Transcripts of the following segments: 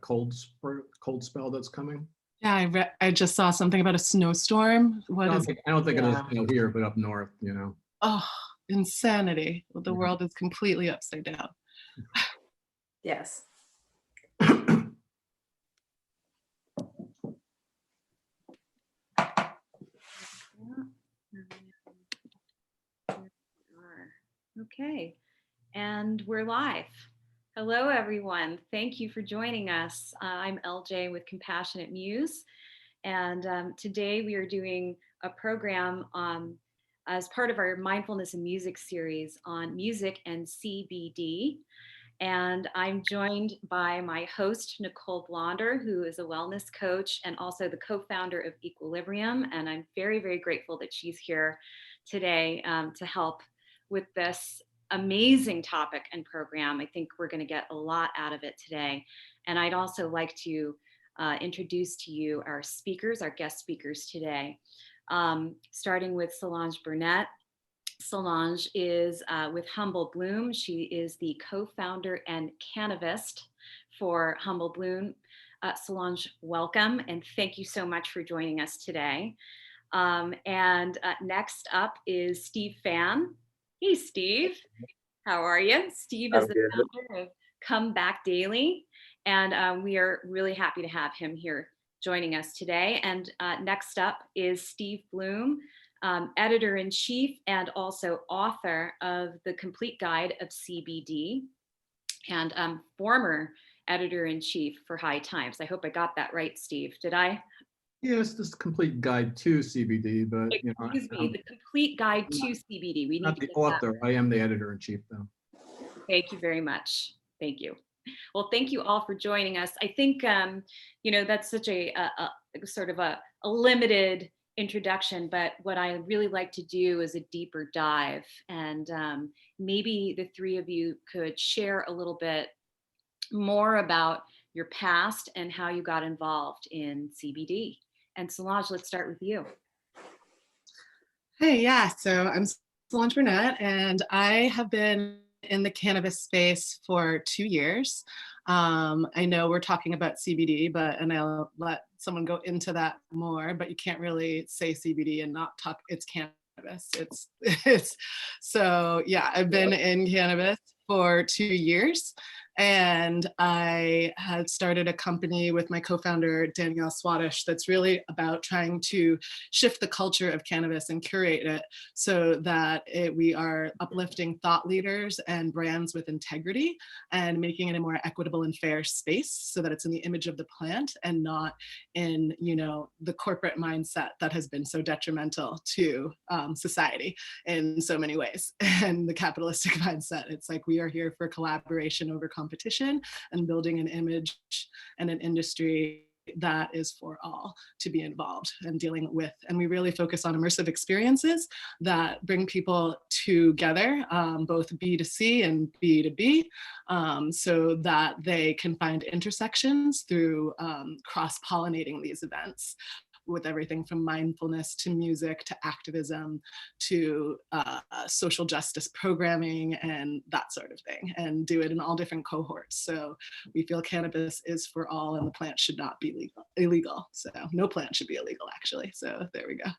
cold spell that's coming. Yeah, I just saw something about a snowstorm. What is it? I don't think it is, Yeah. here, but up north, you know. Oh, insanity. The Yeah. world is completely upside down. Yes. Okay, and we're live. Hello, everyone. Thank you for joining us. I'm LJ with Compassionate Muse, and today we are doing a program as part of our Mindfulness and Music series on music and CBD. And I'm joined by my host, Nicole Blonder, who is a wellness coach and also the co-founder of Equilibrium. And I'm very, very grateful that she's here today to help with this amazing topic and program. I think we're going to get a lot out of it today. And I'd also like to introduce to you our speakers, our guest speakers today, starting with Solange Burnett. Solange is with Humble Bloom. She is the co-founder and cannabist for Humble Bloom. Solange, welcome, and thank you so much for joining us today. And next up is Steve Fan. Hey, Steve. How are you? Steve is the founder of Come Back Daily, and we are really happy to have him here joining us today. And next up is Steve Bloom, editor-in-chief and also author of The Complete Guide of CBD and former editor-in-chief for High Times. I hope I got that right, Steve. Did I? Yes, this complete guide to CBD, but Excuse me, The Complete Guide to CBD. We need not to the get author. I am the editor-in-chief, though. Thank you very much. Thank you. Well, thank you all for joining us. I think, that's such a sort of a limited introduction, but what I really like to do is a deeper dive. And maybe the three of you could share a little bit more about your past and how you got involved in CBD. And Solange, let's start with you. Hey, yeah, so I'm Solange Burnett, and I have been in the cannabis space for 2 years. I know we're talking about CBD, and I'll let someone go into that more, but you can't really say CBD and not talk, it's cannabis. It's so yeah, I've been in cannabis for 2 years. And I had started a company with my co-founder, Danielle Swadish, that's really about trying to shift the culture of cannabis and curate it so that we are uplifting thought leaders and brands with integrity and making it a more equitable and fair space so that it's in the image of the plant and not in, the corporate mindset that has been so detrimental to society in so many ways. And the capitalistic mindset, it's like we are here for collaboration over competition and building an image and an industry that is for all to be involved and dealing with. And we really focus on immersive experiences that bring people together, both B2C and B2B, so that they can find intersections through cross-pollinating these events with everything from mindfulness to music to activism to social justice programming and that sort of thing, and do it in all different cohorts. So we feel cannabis is for all and the plant should not be illegal. So no plant should be illegal, actually. So there we go.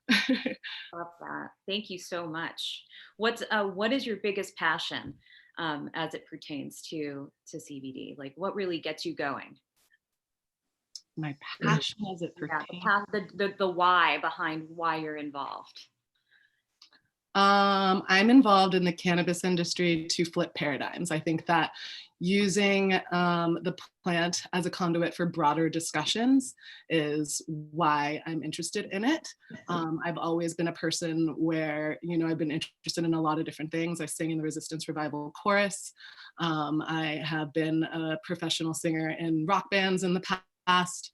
Love that. Thank you so much. What is your biggest passion as it pertains to CBD? Like, what really gets you going? My passion as it pertains. Yeah, the why behind why you're involved. I'm involved in the cannabis industry to flip paradigms. I think that using the plant as a conduit for broader discussions is why I'm interested in it. I've always been a person where, I've been interested in a lot of different things. I sing in the Resistance Revival Chorus. I have been a professional singer in rock bands in the past.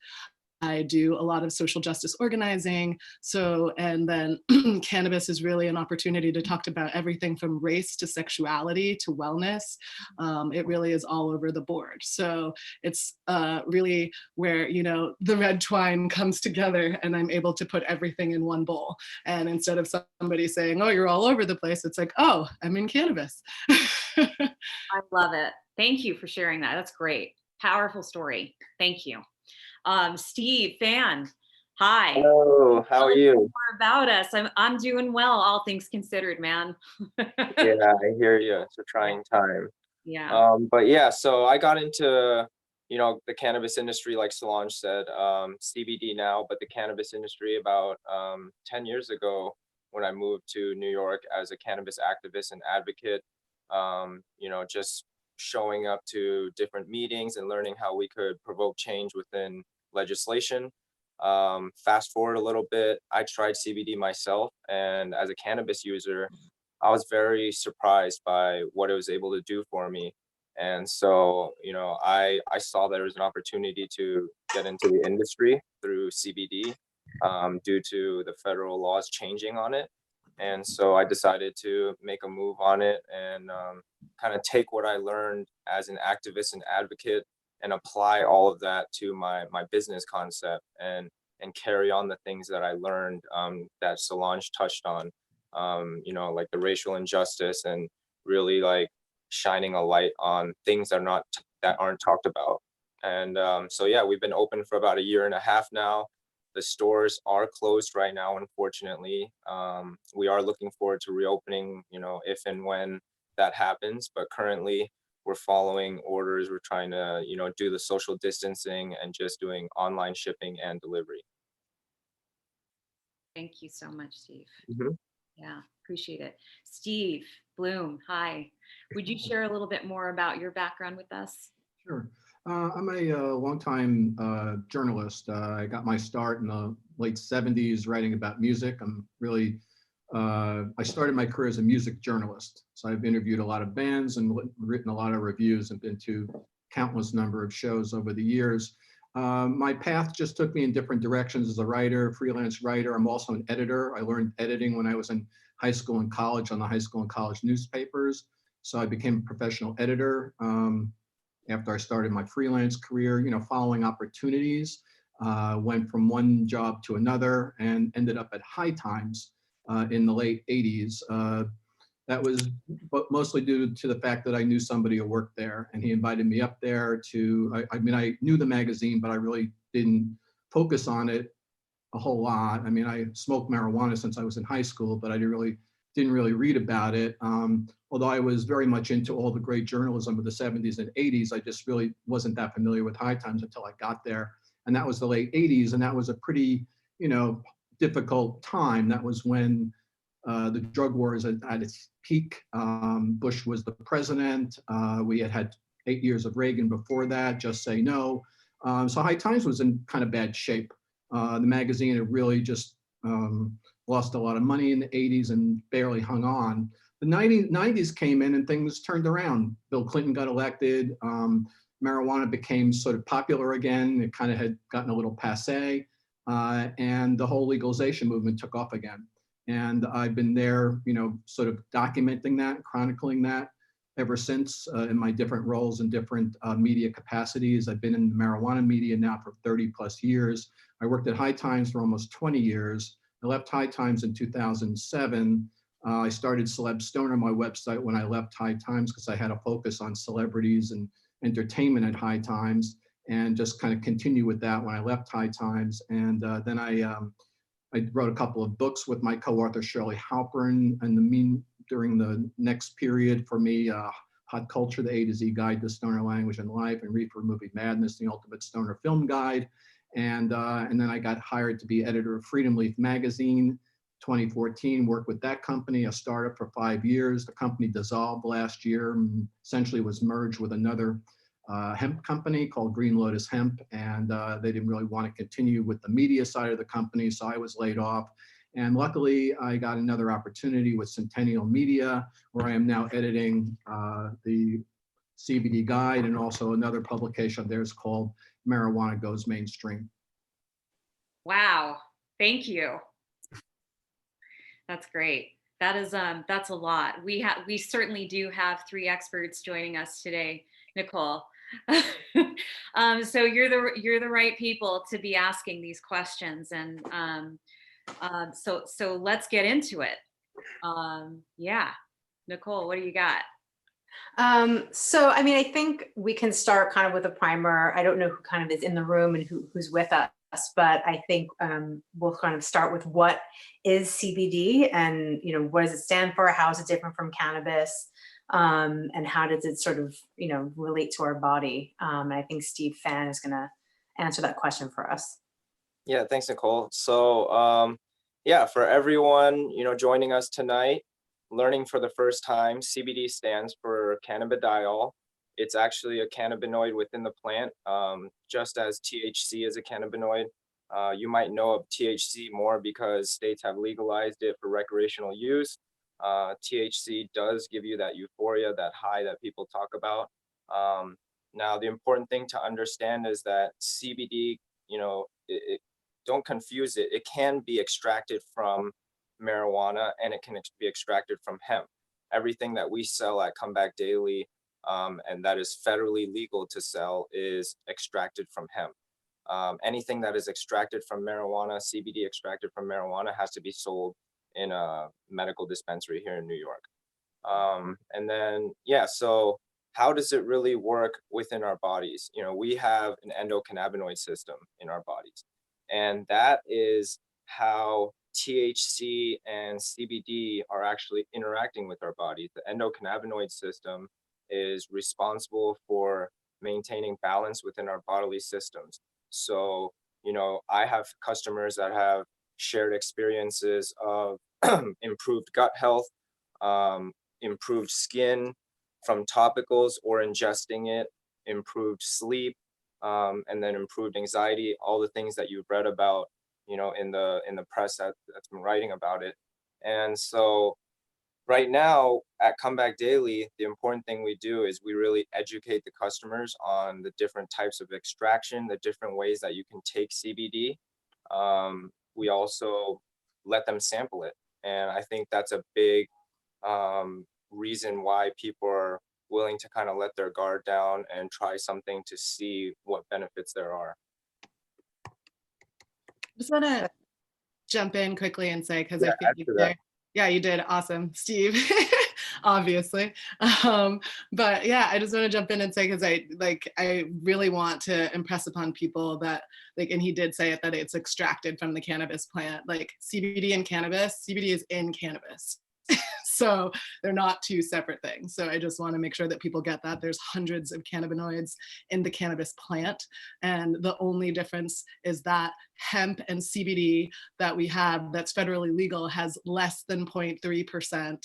I do a lot of social justice organizing. So, and then cannabis is really an opportunity to talk about everything from race to sexuality to wellness. It really is all over the board. So it's really where, the red twine comes together and I'm able to put everything in one bowl. And instead of somebody saying, oh, you're all over the place, it's like, oh, I'm in cannabis. I love it. Thank you for sharing that. That's great. Powerful story. Thank you. Steve, Fan, hi. Hello, how Tell are us you? more about us. I'm doing well, all things considered, man. Yeah, I hear you. It's a trying time. Yeah. But yeah, so I got into, the cannabis industry, like Solange said, CBD now, but the cannabis industry about 10 years ago when I moved to New York as a cannabis activist and advocate, just showing up to different meetings and learning how we could provoke change within legislation. Fast forward a little bit, I tried CBD myself, and as a cannabis user, I was very surprised by what it was able to do for me. And so, I saw there was an opportunity to get into the industry through CBD due to the federal laws changing on it. And so I decided to make a move on it and kind of take what I learned as an activist and advocate and apply all of that to my business concept and carry on the things that I learned that Solange touched on, like the racial injustice and really like shining a light on things that aren't talked about. And so yeah, we've been open for about a year and a half now. The stores are closed right now, unfortunately. We are looking forward to reopening, if and when that happens. But currently, we're following orders. We're trying to, do the social distancing and just doing online shipping and delivery. Thank you so much, Steve. Mhm. Yeah, appreciate it. Steve Bloom, hi. Would you share a little bit more about your background with us? Sure. I'm a longtime journalist. I got my start in the late 70s writing about music. I started my career as a music journalist. So I've interviewed a lot of bands and written a lot of reviews and been to countless number of shows over the years. My path just took me in different directions as a writer, freelance writer. I'm also an editor. I learned editing when I was in high school and college on the high school and college newspapers. So I became a professional editor. After I started my freelance career, following opportunities, went from one job to another and ended up at High Times in the late 80s. That was mostly due to the fact that I knew somebody who worked there and he invited me up there I knew the magazine, but I really didn't focus on it a whole lot. I mean, I smoked marijuana since I was in high school, but I didn't really read about it. Although I was very much into all the great journalism of the 70s and 80s, I just really wasn't that familiar with High Times until I got there. And that was the late 80s. And that was a pretty, difficult time. That was when the drug war is at its peak. Bush was the president. We had 8 years of Reagan before that, Just Say No. So High Times was in kind of bad shape. The magazine had really just lost a lot of money in the 80s and barely hung on. The 90s came in and things turned around. Bill Clinton got elected. Marijuana became sort of popular again. It kind of had gotten a little passé. And the whole legalization movement took off again. And I've been there, sort of documenting that, chronicling that ever since in my different roles and different media capacities. I've been in the marijuana media now for 30 plus years. I worked at High Times for almost 20 years. I left High Times in 2007. I started Celeb Stoner, my website, when I left High Times because I had a focus on celebrities and entertainment at High Times, and just kind of continue with that when I left High Times. And then I wrote a couple of books with my co-author Shirley Halpern, and during the next period for me, Hot Culture, the A to Z Guide to Stoner Language and Life, and Reefer Movie Madness, the Ultimate Stoner Film Guide. And then I got hired to be editor of Freedom Leaf Magazine, 2014, worked with that company, a startup for 5 years. The company dissolved last year and essentially was merged with another hemp company called Green Lotus Hemp, and they didn't really want to continue with the media side of the company, so I was laid off. And luckily, I got another opportunity with Centennial Media, where I am now editing the CBD Guide and also another publication of theirs called Marijuana Goes Mainstream. Wow, thank you. That's great. That's a lot. We certainly do have 3 experts joining us today, Nicole. So you're the right people to be asking these questions, and so let's get into it. Yeah, Nicole, what do you got? So, I mean, I think we can start kind of with a primer. I don't know who kind of is in the room and who's with us, but I think we'll kind of start with what is CBD and, you know, what does it stand for? How is it different from cannabis? And how does it sort of, you know, relate to our body? And I think Steve Fan is going to answer that question for us. Yeah, thanks, Nicole. So, yeah, for everyone, joining us tonight, learning for the first time, CBD stands for cannabidiol. It's actually a cannabinoid within the plant, just as THC is a cannabinoid. You might know of THC more because states have legalized it for recreational use. THC does give you that euphoria, that high that people talk about. Now, the important thing to understand is that CBD, don't confuse it. It can be extracted from marijuana and it can be extracted from hemp. Everything that we sell at Comeback Daily, and that is federally legal to sell, is extracted from hemp. Anything that is extracted from marijuana, CBD extracted from marijuana, has to be sold in a medical dispensary here in New York. And then, yeah, so how does it really work within our bodies? We have an endocannabinoid system in our bodies, and that is how THC and CBD are actually interacting with our bodies. The endocannabinoid system is responsible for maintaining balance within our bodily systems. So, I have customers that have shared experiences of improved gut health, improved skin from topicals or ingesting it, improved sleep, and then improved anxiety, all the things that you've read about, in the press that's been writing about it. And so right now at Comeback Daily, the important thing we do is we really educate the customers on the different types of extraction, the different ways that you can take CBD. We also let them sample it. And I think that's a big reason why people are willing to kind of let their guard down and try something to see what benefits there are. Just want to jump in quickly and say, because Yeah, I feel like yeah, you did awesome, Steve. Obviously. But yeah, I just want to jump in and say, because I really want to impress upon people that, like, and he did say it, that it's extracted from the cannabis plant. Like CBD and cannabis, CBD is in cannabis. So they're not two separate things. So I just want to make sure that people get that. There's hundreds of cannabinoids in the cannabis plant. And the only difference is that hemp and CBD that we have that's federally legal has less than 0.3%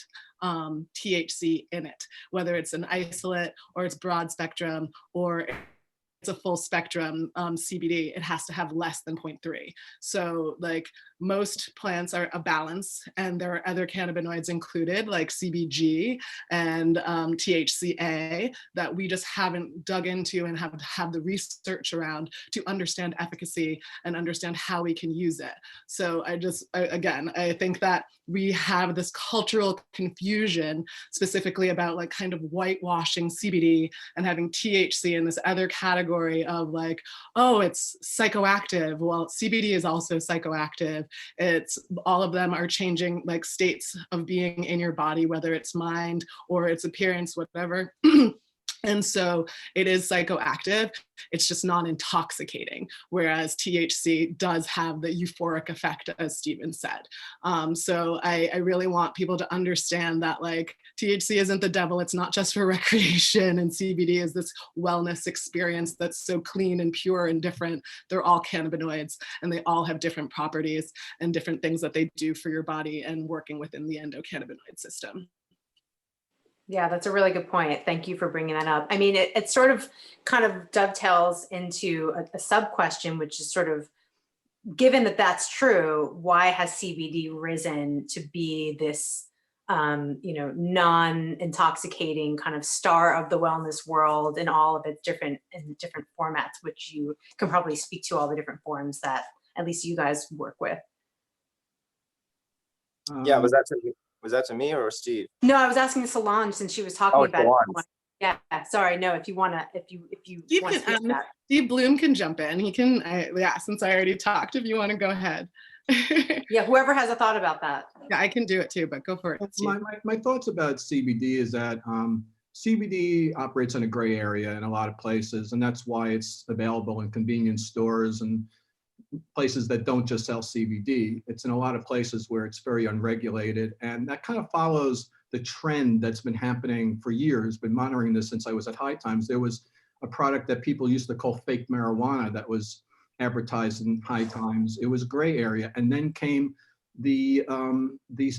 THC in it, whether it's an isolate or it's broad spectrum or it's a full spectrum CBD, it has to have less than 0.3. So like most plants are a balance, and there are other cannabinoids included like CBG and THCA that we just haven't dug into and have the research around to understand efficacy and understand how we can use it. So I think that we have this cultural confusion specifically about like kind of whitewashing CBD and having THC in this other category of like, oh, it's psychoactive. Well, CBD is also psychoactive. It's all of them are changing like states of being in your body, whether it's mind or its appearance, whatever. And so it is psychoactive. It's just non-intoxicating, whereas THC does have the euphoric effect, as Stephen said. So I really want people to understand that like THC isn't the devil. It's not just for recreation, and CBD is this wellness experience that's so clean and pure and different. They're all cannabinoids, and they all have different properties and different things that they do for your body and working within the endocannabinoid system. Yeah, that's a really good point. Thank you for bringing that up. I mean, it sort of kind of dovetails into a sub question, which is sort of, given that that's true, why has CBD risen to be this, non-intoxicating kind of star of the wellness world in all of its different formats, which you can probably speak to all the different forms that at least you guys work with. Yeah, was that to me or Steve? No, I was asking Solange since she was talking about it. Yeah, sorry. No, if you want to, if you want to speak to that. Steve Bloom can jump in. He can, since I already talked, if you want to go ahead. Yeah, whoever has a thought about that. Yeah, I can do it too, but go for it. My thoughts about CBD is that CBD operates in a gray area in a lot of places, and that's why it's available in convenience stores and places that don't just sell CBD. It's in a lot of places where it's very unregulated, and that kind of follows the trend that's been happening for years. Been monitoring this since I was at High Times. There was a product that people used to call fake marijuana that was advertised in High Times. It was a gray area, and then came these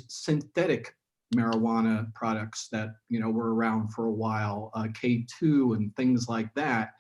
synthetic marijuana products that were around for a while, K2 and things like that.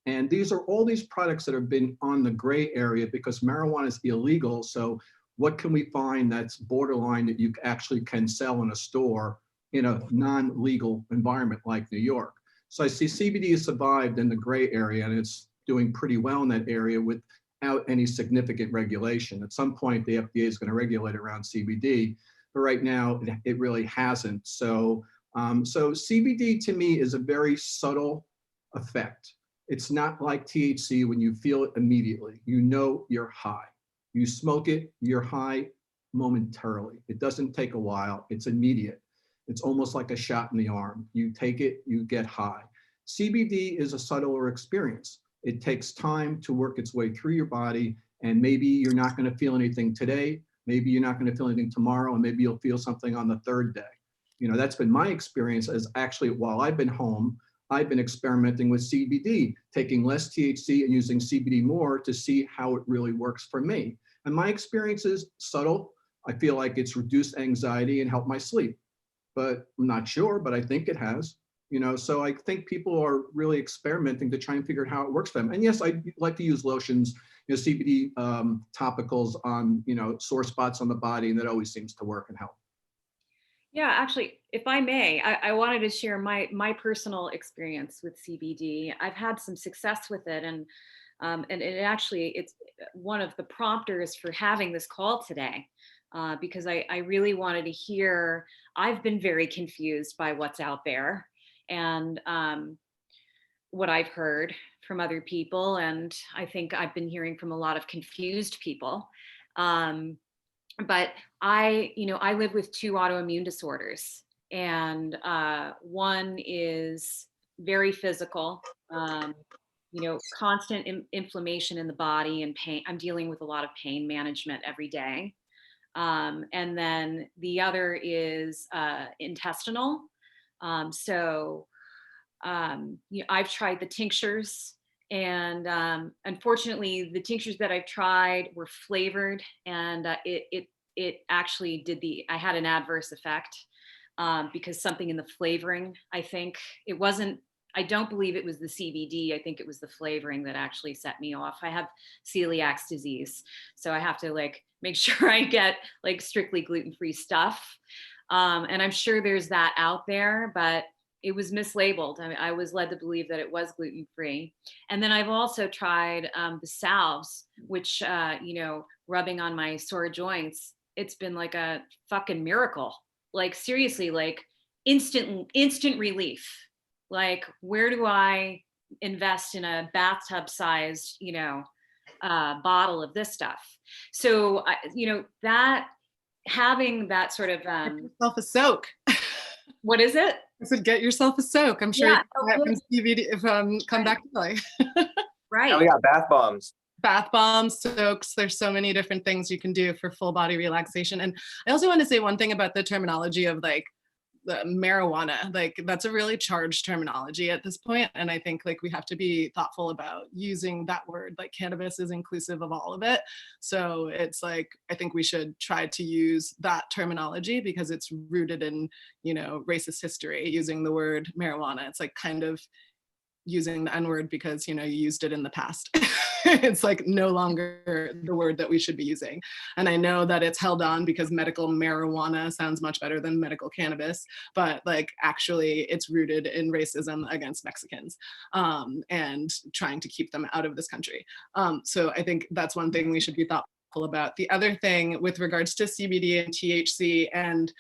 And these are all these products that have been on the gray area because marijuana is illegal. So what can we find that's borderline that you actually can sell in a store in a non-legal environment like New York? So I see CBD has survived in the gray area, and it's doing pretty well in that area without any significant regulation. At some point, the FDA is going to regulate around CBD, but right now it really hasn't. So CBD to me is a very subtle effect. It's not like THC when you feel it immediately. You're high. You smoke it, you're high momentarily. It doesn't take a while. It's immediate. It's almost like a shot in the arm. You take it, you get high. CBD is a subtler experience. It takes time to work its way through your body, and maybe you're not going to feel anything today. Maybe you're not going to feel anything tomorrow, and maybe you'll feel something on the third day. That's been my experience. As actually, while I've been home, I've been experimenting with CBD, taking less THC and using CBD more to see how it really works for me. And my experience is subtle. I feel like it's reduced anxiety and helped my sleep, but I'm not sure, but I think it has. So I think people are really experimenting to try and figure out how it works for them. And yes, I like to use lotions, CBD topicals on, sore spots on the body, and that always seems to work and help. Yeah, actually, if I may, I wanted to share my personal experience with CBD. I've had some success with it, and it's one of the prompters for having this call today, because I really wanted to hear. I've been very confused by what's out there, and what I've heard from other people, and I think I've been hearing from a lot of confused people. But I live with 2 autoimmune disorders, and one is very physical, constant inflammation in the body and pain. I'm dealing with a lot of pain management every day. And then the other is intestinal. I've tried the tinctures, and unfortunately the tinctures that I've tried were flavored, and it actually I had an adverse effect, because something in the flavoring, I don't believe it was the CBD. I think it was the flavoring that actually set me off. I have celiac disease, so I have to make sure I get strictly gluten-free stuff. And I'm sure there's that out there, but it was mislabeled. I was led to believe that it was gluten-free. And then I've also tried the salves, which, rubbing on my sore joints, it's been like a fucking miracle. Seriously, instant relief. Where do I invest in a bathtub sized, bottle of this stuff? So, that having that sort of, Get yourself a soak. What is it? I said, get yourself a soak. I'm sure Yeah, from CBD if come back to play. Right. And we got bath bombs. Bath bombs, soaks. There's so many different things you can do for full body relaxation. And I also want to say one thing about the terminology of the marijuana. That's a really charged terminology at this point, and I think we have to be thoughtful about using that word. Cannabis is inclusive of all of it, so it's I think we should try to use that terminology because it's rooted in racist history. Using the word marijuana, it's kind of using the N-word because you used it in the past. It's no longer the word that we should be using. And I know that it's held on because medical marijuana sounds much better than medical cannabis, but actually it's rooted in racism against Mexicans, and trying to keep them out of this country. So I think that's one thing we should be thoughtful about. The other thing with regards to CBD and THC and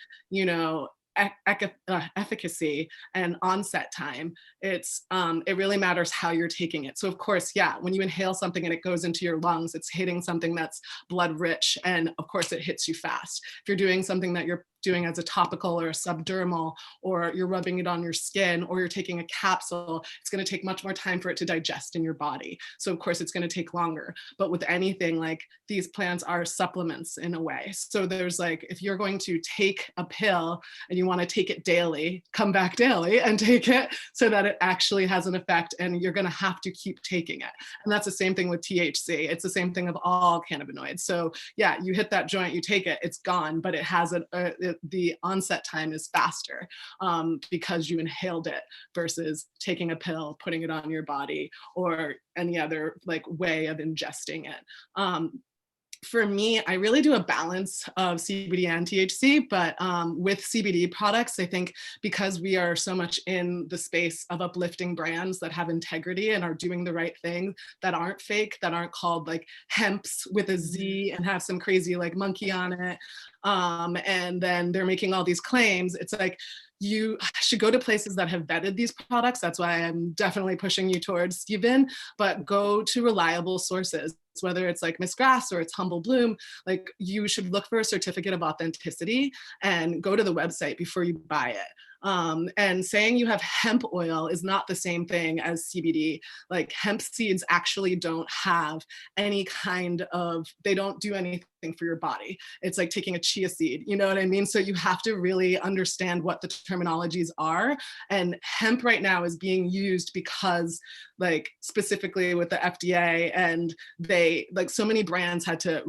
efficacy and onset time, it really matters how you're taking it. So of course, when you inhale something and it goes into your lungs, it's hitting something that's blood rich, and of course it hits you fast. If you're doing something that you're doing as a topical or a subdermal, or you're rubbing it on your skin, or you're taking a capsule, it's going to take much more time for it to digest in your body. So of course it's going to take longer. But with anything, like, these plants are supplements in a way. So there's like, if you're going to take a pill and you want to take it daily, come back daily and take it so that it actually has an effect, and you're going to have to keep taking it. And that's the same thing with THC. It's the same thing of all cannabinoids. So yeah, you hit that joint, you take it, it's gone, but it has the onset time is faster, because you inhaled it versus taking a pill, putting it on your body, or any other like way of ingesting it. For me, I really do a balance of CBD and THC, but with CBD products, I think because we are so much in the space of uplifting brands that have integrity and are doing the right thing, that aren't fake, that aren't called like hemps with a Z and have some crazy like monkey on it, and then they're making all these claims, it's like, you should go to places that have vetted these products. That's why I'm definitely pushing you towards Stephen, but go to reliable sources, whether it's like Miss Grass or it's Humble Bloom. Like, you should look for a certificate of authenticity and go to the website before you buy it. And saying you have hemp oil is not the same thing as CBD. Like, hemp seeds actually don't have any kind of, they don't do anything for your body. It's like taking a chia seed, you know what I mean? So you have to really understand what the terminologies are. And hemp right now is being used because, like, specifically with the FDA, and they, like, so many brands had to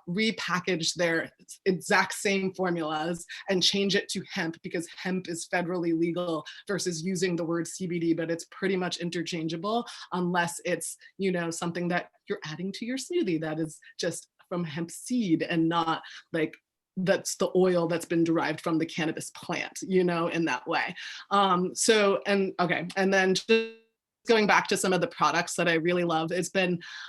repackage their exact same formulas and change it to hemp, because hemp is federally legal versus using the word CBD, but it's pretty much interchangeable unless it's, you know, something that you're adding to your smoothie that is just from hemp seed and not like that's the oil that's been derived from the cannabis plant, you know, in that way. So, and okay, and then just going back to some of the products that I really love,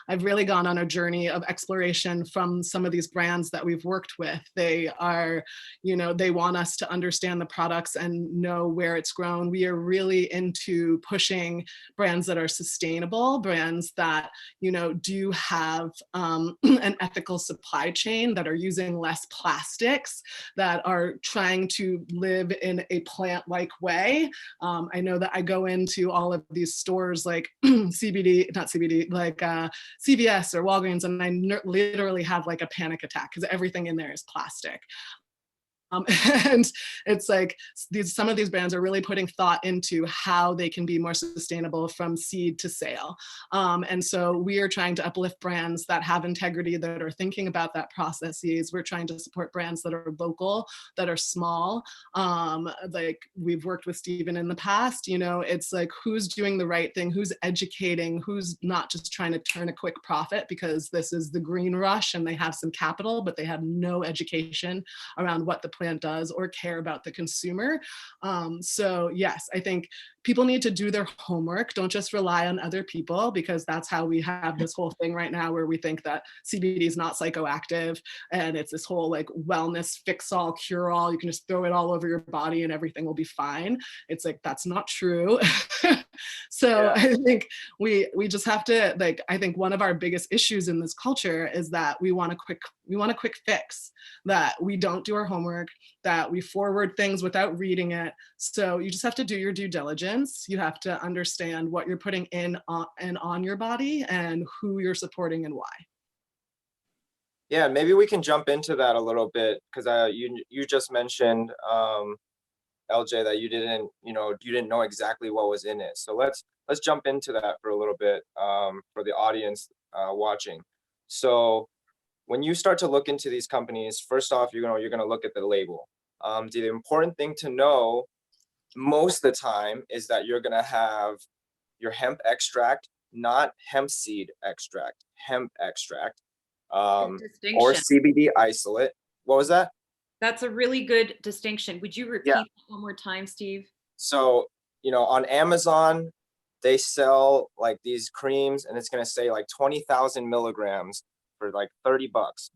I've really gone on a journey of exploration from some of these brands that we've worked with. They are, you know, they want us to understand the products and know where it's grown. We are really into pushing brands that are sustainable, brands that, you know, do have an ethical supply chain, that are using less plastics, that are trying to live in a plant-like way. I know that I go into all of these stores like CBD, not CBD, like CVS or Walgreens, and I literally have like a panic attack because everything in there is plastic. And it's like some of these brands are really putting thought into how they can be more sustainable from seed to sale. And so we are trying to uplift brands that have integrity, that are thinking about that processes. We're trying to support brands that are local, that are small. Like, we've worked with Stephen in the past, you know, it's like, who's doing the right thing, who's educating, who's not just trying to turn a quick profit because this is the green rush and they have some capital, but they have no education around what the plant does or care about the consumer. So yes, I think people need to do their homework. Don't just rely on other people, because that's how we have this whole thing right now where we think that CBD is not psychoactive and it's this whole like wellness fix-all, cure-all. You can just throw it all over your body and everything will be fine. It's like, that's not true. So yeah. I think we just have to, like, I think one of our biggest issues in this culture is that we want a quick fix, that we don't do our homework, that we forward things without reading it. So you just have to do your due diligence. You have to understand what you're putting in on your body and who you're supporting and why. Yeah, maybe we can jump into that a little bit, because you just mentioned, LJ, that you didn't know exactly what was in it. So let's jump into that for a little bit, for the audience watching. So when you start to look into these companies, first off, you're gonna look at the label. The important thing to know most of the time is that you're gonna have your hemp extract, not hemp seed extract, hemp extract, or CBD isolate. What was that? That's a really good distinction. Would you repeat that one more time, Steve? So, you know, on Amazon, they sell like these creams and it's going to say like 20,000 milligrams for like $30.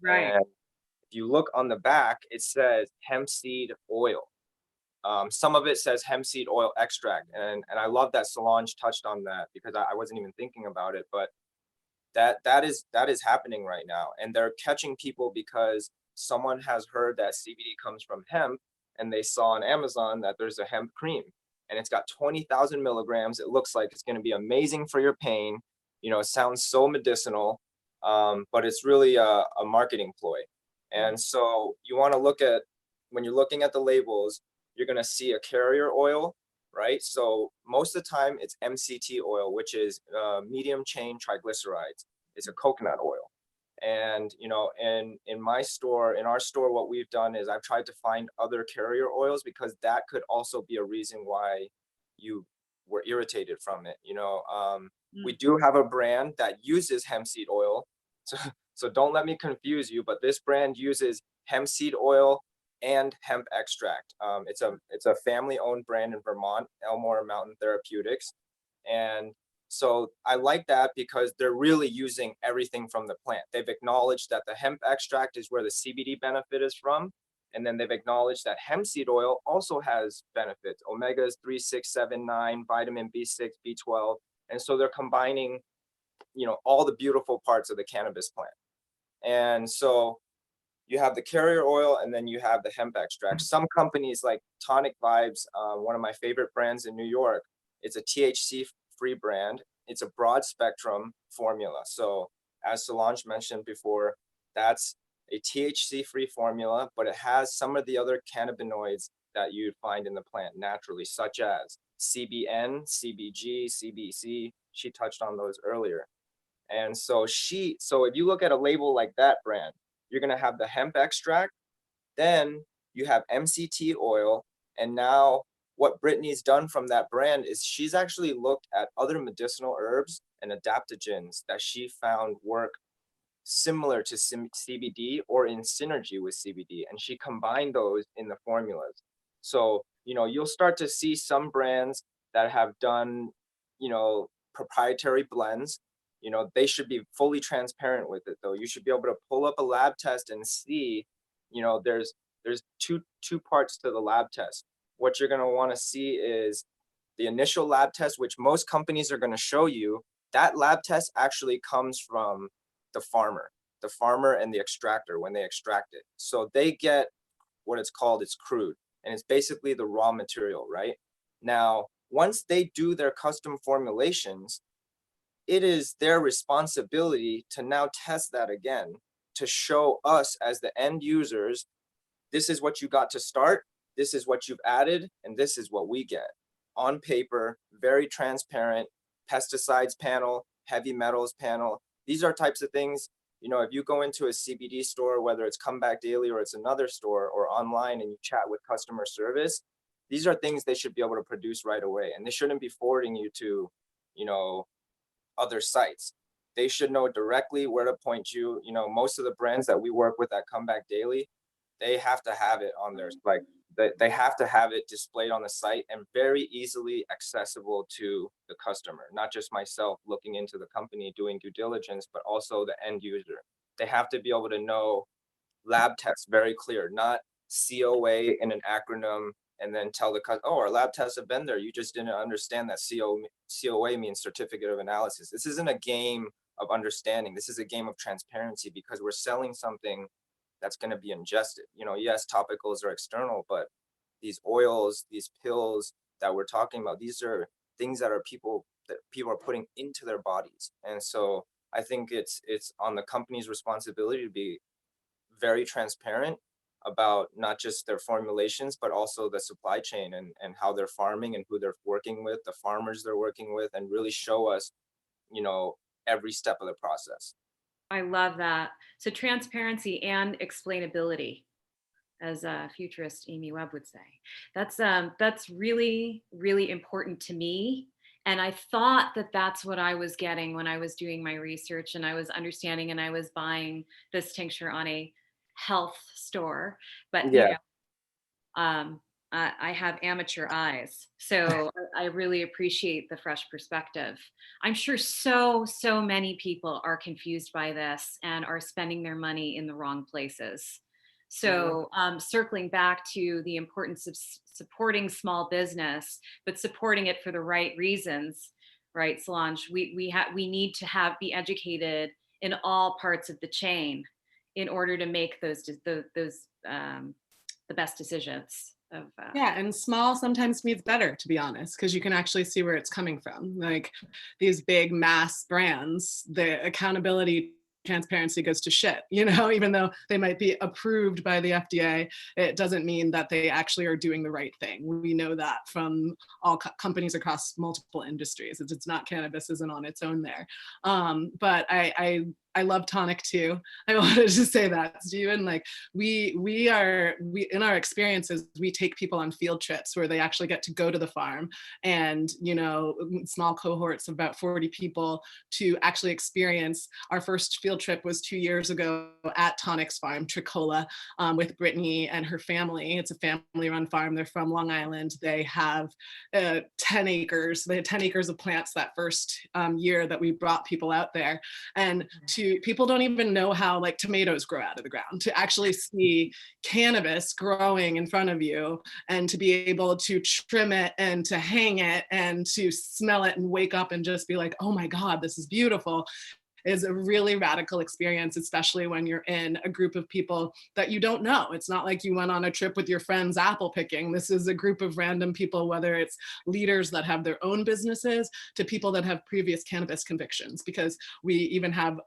Right. And if you look on the back, it says hemp seed oil. Some of it says hemp seed oil extract. And I love that Solange touched on that, because I wasn't even thinking about it, but that is happening right now. And they're catching people because someone has heard that CBD comes from hemp, and they saw on Amazon that there's a hemp cream and it's got 20,000 milligrams. It looks like it's going to be amazing for your pain. You know, it sounds so medicinal, but it's really a marketing ploy. And so you want to look at, when you're looking at the labels, you're going to see a carrier oil, right? So most of the time it's MCT oil, which is medium chain triglycerides. It's a coconut oil. And, you know, in our store, what we've done is I've tried to find other carrier oils, because that could also be a reason why you were irritated from it. You know, we do have a brand that uses hemp seed oil. So don't let me confuse you, but this brand uses hemp seed oil and hemp extract. It's a family-owned brand in Vermont, Elmore Mountain Therapeutics. And so I like that because they're really using everything from the plant. They've acknowledged that the hemp extract is where the CBD benefit is from. And then they've acknowledged that hemp seed oil also has benefits, omegas 3, 6, 7, 9, vitamin B6, B12. And so they're combining, you know, all the beautiful parts of the cannabis plant. And so you have the carrier oil, and then you have the hemp extract. Some companies like Tonic Vibes, one of my favorite brands in New York, it's a THC-free brand. It's a broad spectrum formula. So as Solange mentioned before, that's a THC-free formula, but it has some of the other cannabinoids that you'd find in the plant naturally, such as CBN, CBG, CBC. She touched on those earlier. And so if you look at a label like that brand, you're going to have the hemp extract, then you have MCT oil. And now what Brittany's done from that brand is she's actually looked at other medicinal herbs and adaptogens that she found work similar to CBD or in synergy with CBD. And she combined those in the formulas. So, you know, you'll start to see some brands that have done, you know, proprietary blends. You know, they should be fully transparent with it, though. You should be able to pull up a lab test and see, you know, there's two parts to the lab test. What you're going to want to see is the initial lab test, which most companies are going to show you. That lab test actually comes from the farmer and the extractor when they extract it. So they get what it's called, it's crude, and it's basically the raw material, right? Now, once they do their custom formulations, it is their responsibility to now test that again to show us as the end users, this is what you got to start, this is what you've added, and this is what we get. On paper, very transparent, pesticides panel, heavy metals panel. These are types of things, you know, if you go into a CBD store, whether it's Come Back Daily or it's another store or online and you chat with customer service, these are things they should be able to produce right away. And they shouldn't be forwarding you to, you know, other sites. They should know directly where to point you. You know, most of the brands that we work with at Come Back Daily, they have to have it on their, like, they have to have it displayed on the site and very easily accessible to the customer, not just myself looking into the company doing due diligence, but also the end user. They have to be able to know lab tests very clear, not COA in an acronym and then tell the customer, oh, our lab tests have been there. You just didn't understand that COA means certificate of analysis. This isn't a game of understanding. This is a game of transparency because we're selling something that's going to be ingested. You know, yes, topicals are external, but these oils, these pills that we're talking about, these are things that people are putting into their bodies. And so I think it's on the company's responsibility to be very transparent about not just their formulations, but also the supply chain and how they're farming and who they're working with, the farmers they're working with, and really show us, you know, every step of the process. I love that. So transparency and explainability, as a futurist Amy Webb would say. That's really, really important to me. And I thought that that's what I was getting when I was doing my research and I was understanding and I was buying this tincture on a health store. But Yeah. you know, I have amateur eyes, so I really appreciate the fresh perspective. I'm sure so many people are confused by this and are spending their money in the wrong places. So circling back to the importance of supporting small business, but supporting it for the right reasons, right, Solange? We need to be educated in all parts of the chain in order to make the best decisions of Yeah, and small sometimes means better, to be honest, because you can actually see where it's coming from. Like these big mass brands, the accountability, transparency goes to shit, even though they might be approved by the FDA, it doesn't mean that they actually are doing the right thing. We know that from all companies across multiple industries. It's not cannabis isn't on its own there. But I love tonic too. I wanted to say that, Stephen. Like we in our experiences, we take people on field trips where they actually get to go to the farm and small cohorts of about 40 people to actually experience. Our first field trip was 2 years ago at Tonic's farm, Tricola, with Brittany and her family. It's a family-run farm. They're from Long Island. They have 10 acres. They had 10 acres of plants that first year that we brought people out there. And people don't even know how like tomatoes grow out of the ground. To actually see cannabis growing in front of you and to be able to trim it and to hang it and to smell it and wake up and just be like, oh my God, this is beautiful, is a really radical experience, especially when you're in a group of people that you don't know. It's not like you went on a trip with your friends apple picking. This is a group of random people, whether it's leaders that have their own businesses to people that have previous cannabis convictions, because we even have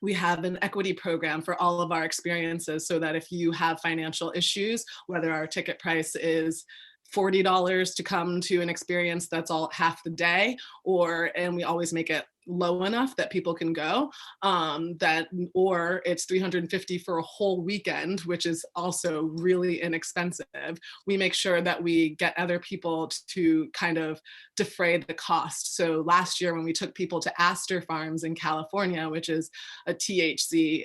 we have an equity program for all of our experiences, so that if you have financial issues, whether our ticket price is $40 to come to an experience that's all half the day, and we always make it low enough that people can go, or it's $350 for a whole weekend, which is also really inexpensive. We make sure that we get other people to kind of defray the cost. So last year when we took people to Astor Farms in California, which is a THC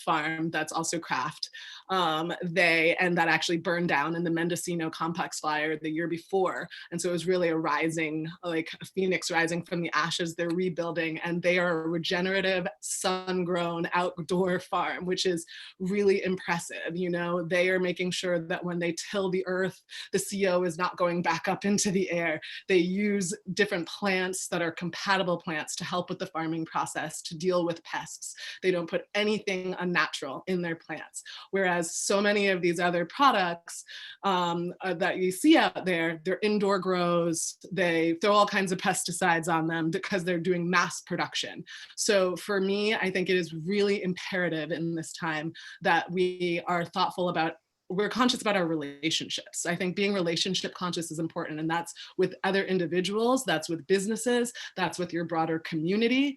farm that's also craft, that actually burned down in the Mendocino complex fire the year before. And so it was really a rising, like a phoenix rising from the ashes. They're rebuilding, and they are a regenerative, sun-grown outdoor farm, which is really impressive. They are making sure that when they till the earth, the CO is not going back up into the air. They use different plants that are compatible plants to help with the farming process, to deal with pests. They don't put anything unnatural in their plants. Whereas so many of these other products that you see out there, they're indoor grows. They throw all kinds of pesticides on them because they're doing mass production. So for me, I think it is really imperative in this time that we are thoughtful about, we're conscious about our relationships. I think being relationship conscious is important, and that's with other individuals, that's with businesses, that's with your broader community.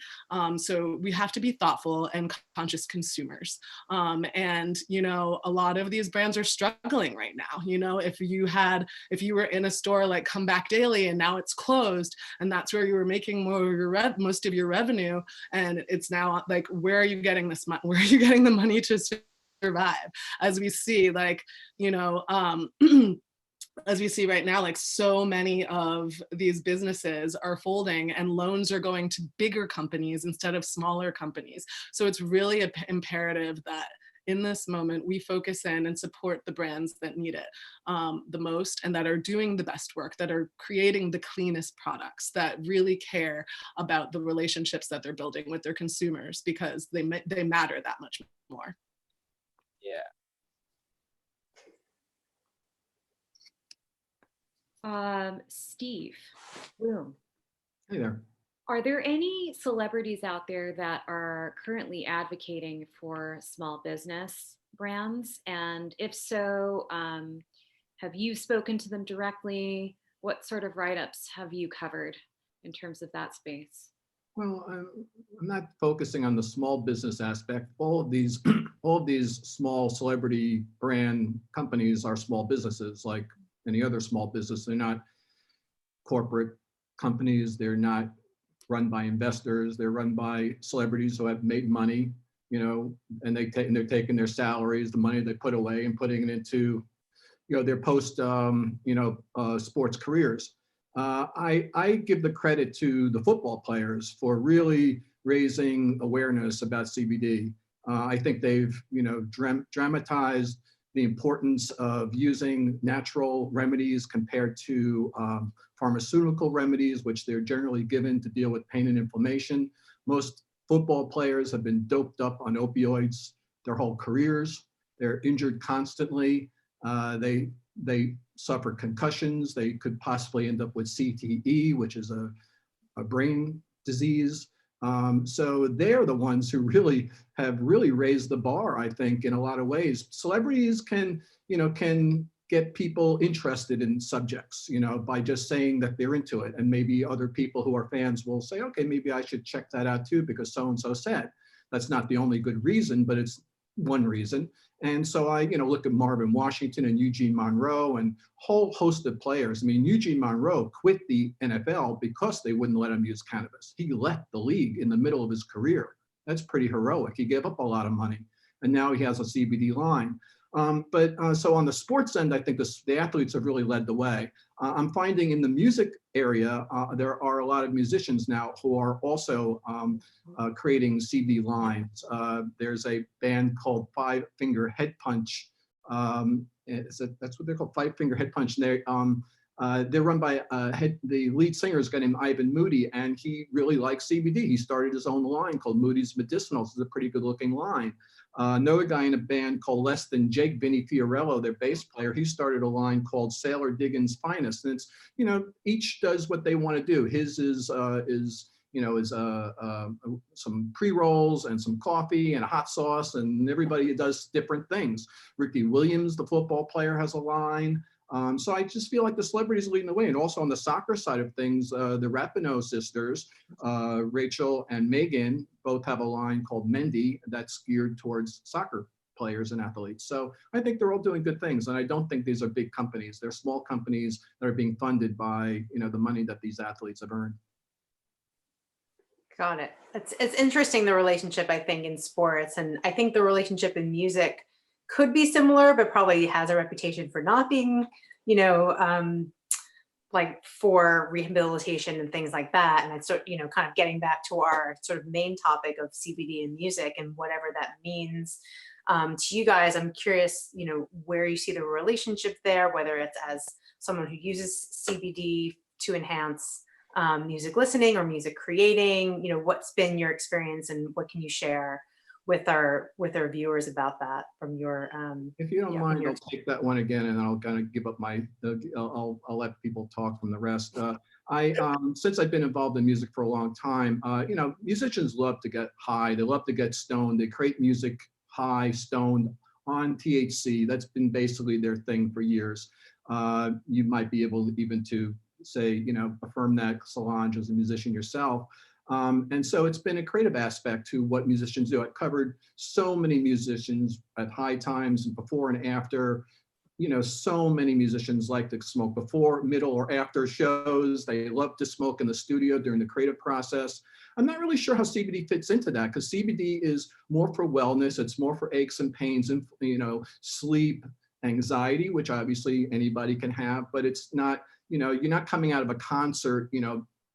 So we have to be thoughtful and conscious consumers. And a lot of these brands are struggling right now. If you were in a store like Come Back Daily and now it's closed, and that's where you were making most of your revenue, and it's now like, where are you getting this money? Where are you getting the money to survive? As we see, as we see right now, like so many of these businesses are folding and loans are going to bigger companies instead of smaller companies. So it's really imperative that in this moment we focus in and support the brands that need it the most, and that are doing the best work, that are creating the cleanest products, that really care about the relationships that they're building with their consumers, because they matter that much more. Yeah. Steve Bloom, Hey there. are there any celebrities out there that are currently advocating for small business brands? And if so, have you spoken to them directly? What sort of write-ups have you covered in terms of that space? Well, I'm not focusing on the small business aspect. All of these, all of these small celebrity brand companies are small businesses, like any other small business. They're not corporate companies. They're not run by investors. They're run by celebrities who have made money, and they're taking their salaries, the money they put away, and putting it into, their post, sports careers. I give the credit to the football players for really raising awareness about CBD. I think they've, dramatized the importance of using natural remedies compared to pharmaceutical remedies, which they're generally given to deal with pain and inflammation. Most football players have been doped up on opioids their whole careers. They're injured constantly. they suffer concussions. They could possibly end up with CTE, which is a brain disease. So they're the ones who really have really raised the bar, I think, in a lot of ways. Celebrities can get people interested in subjects, by just saying that they're into it. And maybe other people who are fans will say, okay, maybe I should check that out too, because so-and-so said. That's not the only good reason, but it's one reason. And so I, look at Marvin Washington and Eugene Monroe and whole host of players. I mean, Eugene Monroe quit the NFL because they wouldn't let him use cannabis. He left the league in the middle of his career. That's pretty heroic. He gave up a lot of money, and now he has a CBD line. So on the sports end, I think the athletes have really led the way. I'm finding in the music area, there are a lot of musicians now who are also creating CBD lines. There's a band called Five Finger Head Punch. That's what they're called, Five Finger Head Punch. And they're run by the lead singer is a guy named Ivan Moody, and he really likes CBD. He started his own line called Moody's Medicinals. It's a pretty good looking line. Another guy in a band called Less Than Jake, Vinny Fiorello, their bass player, he started a line called Sailor Diggins Finest. And it's, each does what they want to do. His is some pre-rolls and some coffee and a hot sauce, and everybody does different things. Ricky Williams, the football player, has a line. So I just feel like the celebrities are leading the way. And also on the soccer side of things, the Rapinoe sisters, Rachel and Megan, both have a line called Mendy that's geared towards soccer players and athletes. So I think they're all doing good things. And I don't think these are big companies. They're small companies that are being funded by, the money that these athletes have earned. Got it. It's interesting, the relationship, I think, in sports. And I think the relationship in music could be similar, but probably has a reputation for not being, like for rehabilitation and things like that. And it's, kind of getting back to our sort of main topic of CBD and music and whatever that means to you guys. I'm curious, where you see the relationship there, whether it's as someone who uses CBD to enhance music listening or music creating. What's been your experience and what can you share with our viewers about that from your if you don't mind, I'll take that one again, and I'll kind of give up I'll let people talk from the rest. Since I've been involved in music for a long time, musicians love to get high. They love to get stoned. They create music high, stoned, on THC. That's been basically their thing for years. You might be able even to say, affirm that, Solange, as a musician yourself. And so it's been a creative aspect to what musicians do. I've covered so many musicians at high times and before and after. So many musicians like to smoke before, middle, or after shows. They love to smoke in the studio during the creative process. I'm not really sure how CBD fits into that, because CBD is more for wellness. It's more for aches and pains and, sleep, anxiety, which obviously anybody can have, but it's not, you're not coming out of a concert,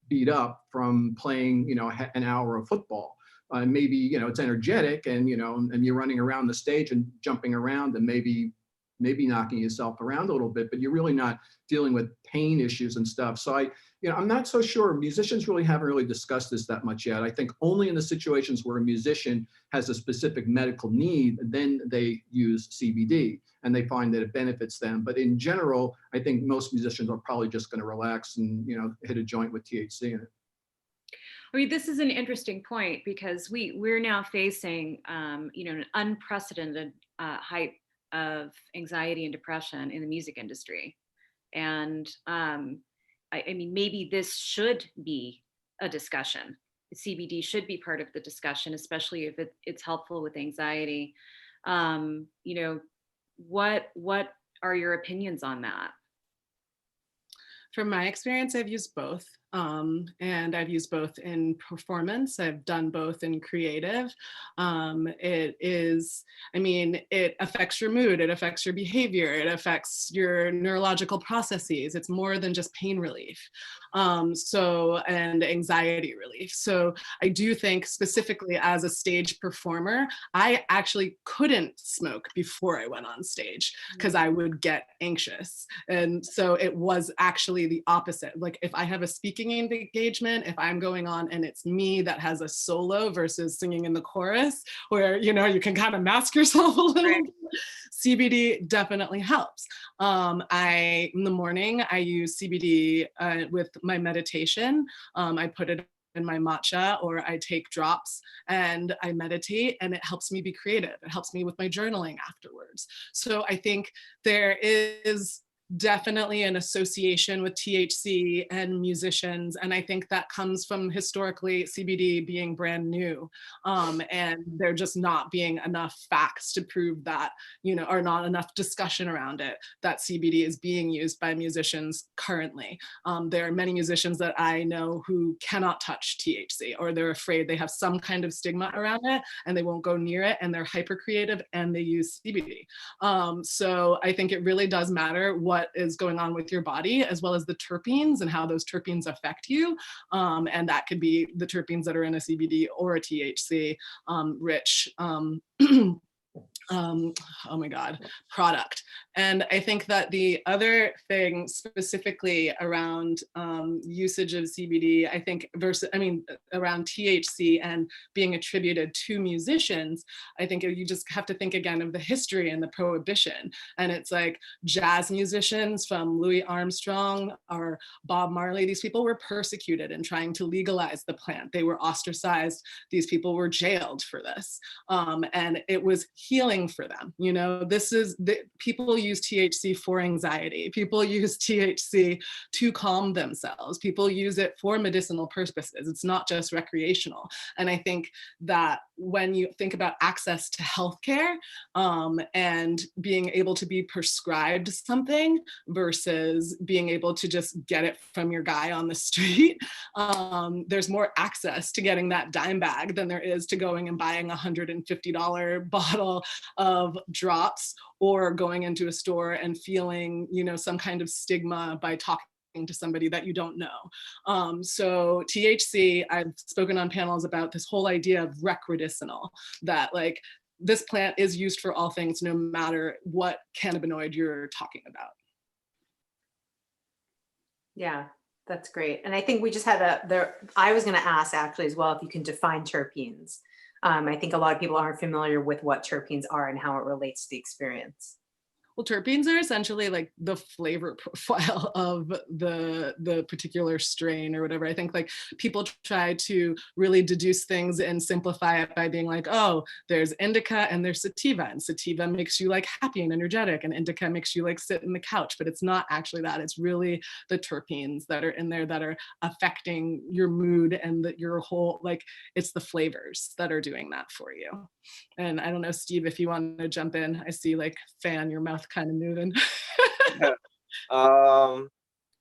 beat up from playing, an hour of football. Maybe, it's energetic and, and you're running around the stage and jumping around and maybe knocking yourself around a little bit, but you're really not dealing with pain issues and stuff. So I'm not so sure. Musicians really haven't really discussed this that much yet. I think only in the situations where a musician has a specific medical need, then they use CBD and they find that it benefits them. But in general, I think most musicians are probably just going to relax and, hit a joint with THC in it. I mean, this is an interesting point because we're now facing, an unprecedented height of anxiety and depression in the music industry. And I mean, maybe this should be a discussion. CBD should be part of the discussion, especially if it's helpful with anxiety. What are your opinions on that? From my experience, I've used both. And I've used both in performance. I've done both in creative. It affects your mood. It affects your behavior. It affects your neurological processes. It's more than just pain relief. And anxiety relief. So I do think specifically as a stage performer, I actually couldn't smoke before I went on stage because I would get anxious. And so it was actually the opposite. Like if I have a speaking engagement, if I'm going on and it's me that has a solo versus singing in the chorus where, you can kind of mask yourself a little bit, CBD definitely helps. In the morning, I use CBD with my meditation. I put it in my matcha, or I take drops and I meditate, and it helps me be creative. It helps me with my journaling afterwards. So I think there is definitely an association with THC and musicians. And I think that comes from historically CBD being brand new, and there just not being enough facts to prove that, or not enough discussion around it, that CBD is being used by musicians currently. There are many musicians that I know who cannot touch THC, or they're afraid, they have some kind of stigma around it and they won't go near it, and they're hyper creative and they use CBD. So I think it really does matter what is going on with your body, as well as the terpenes and how those terpenes affect you. And that could be the terpenes that are in a CBD or a THC rich oh my God, product. And I think that the other thing specifically around usage of CBD, I think around THC and being attributed to musicians, I think you just have to think again of the history and the prohibition. And it's like jazz musicians from Louis Armstrong or Bob Marley, these people were persecuted in trying to legalize the plant. They were ostracized. These people were jailed for this. And it was healing for them. People use THC for anxiety. People use THC to calm themselves. People use it for medicinal purposes. It's not just recreational. And I think that when you think about access to healthcare, and being able to be prescribed something versus being able to just get it from your guy on the street, there's more access to getting that dime bag than there is to going and buying a $150 bottle of drops, or going into a store and feeling, some kind of stigma by talking to somebody that you don't know. So THC, I've spoken on panels about this whole idea of recreational, that like this plant is used for all things, no matter what cannabinoid you're talking about. Yeah, that's great. And I think we just had I was going to ask actually as well, if you can define terpenes. I think a lot of people aren't familiar with what terpenes are and how it relates to the experience. Well, terpenes are essentially like the flavor profile of the particular strain or whatever. I think like people try to really deduce things and simplify it by being like, oh, there's indica and there's sativa, and sativa makes you like happy and energetic, and indica makes you like sit in the couch, but it's not actually that. It's really the terpenes that are in there that are affecting your mood, and that your whole, like, it's the flavors that are doing that for you. And I don't know, Steve, if you want to jump in. I see like fan, your mouth kind of moving.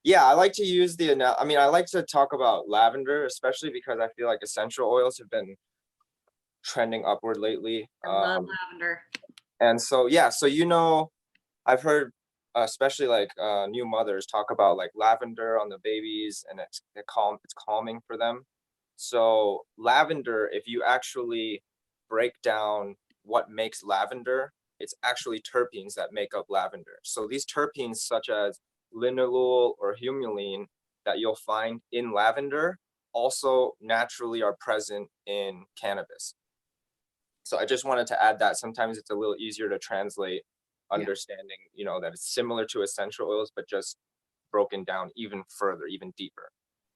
Yeah, I like to use I like to talk about lavender, especially because I feel like essential oils have been trending upward lately. I love lavender. And so, yeah, I've heard, especially like new mothers talk about like lavender on the babies, and it's calming for them. So lavender, if you actually break down what makes lavender, it's actually terpenes that make up lavender. So these terpenes, such as linalool or humulene, that you'll find in lavender, also naturally are present in cannabis. So I just wanted to add that sometimes it's a little easier to translate, understanding, that it's similar to essential oils, but just broken down even further, even deeper.